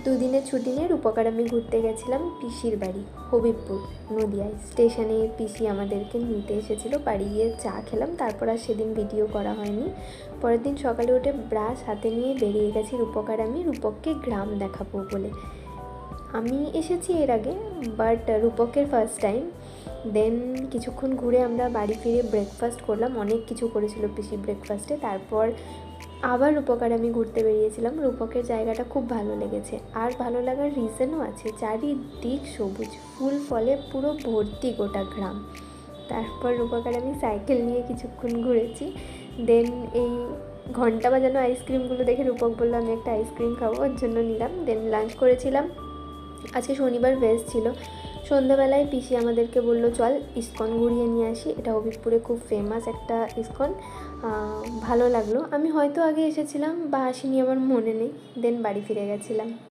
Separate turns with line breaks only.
দুদিনের ছুটি নিয়ে রূপকার আমি ঘুরতে গেছিলাম পিসির বাড়ি হবিবপুর নদিয়ায়। স্টেশনে পিসি আমাদেরকে নিতে এসেছিলো, বাড়ি গিয়ে চা খেলাম, তারপর আর সেদিন ভিডিও করা হয়নি। পরের দিন সকালে উঠে ব্রাশ হাতে নিয়ে বেরিয়ে গেছি রূপকার আমি রূপককে গ্রাম দেখাবো বলে। আমি এসেছি এর আগে, বাট রূপকের ফার্স্ট টাইম। দেন কিছুক্ষণ ঘুরে আমরা বাড়ি ফিরে ব্রেকফাস্ট করলাম, অনেক কিছু করেছিল পিসি ব্রেকফাস্টে। তারপর আবার রূপকার আমি ঘুরতে বেরিয়েছিলাম। রূপকের জায়গাটা খুব ভালো লেগেছে, আর ভালো লাগার রিজনও আছে, চারিদিক সবুজ, ফুল ফলে পুরো ভর্তি গোটা গ্রাম। তারপর রূপকার আমি সাইকেল নিয়ে কিছুক্ষণ ঘুরেছি। দেন এই ঘন্টা বাজানো আইসক্রিমগুলো দেখে রূপক বললো আমি একটা আইসক্রিম খাবো, ওর জন্য নিলাম। দেন লাঞ্চ করেছিলাম। আজকে শনিবার ভেজ ছিল। সন্ধ্যাবেলায় পিসি আমাদেরকে বললো চল ইস্কন ঘুরিয়ে নিয়ে আসি, এটা হবিবপুরে খুব ফেমাস একটা ইস্কন। ভালো লাগলো। আমি হয়তো আগে এসেছিলাম বা আসিনি, আমার মনে নেই। দেন বাড়ি ফিরে গেছিলাম।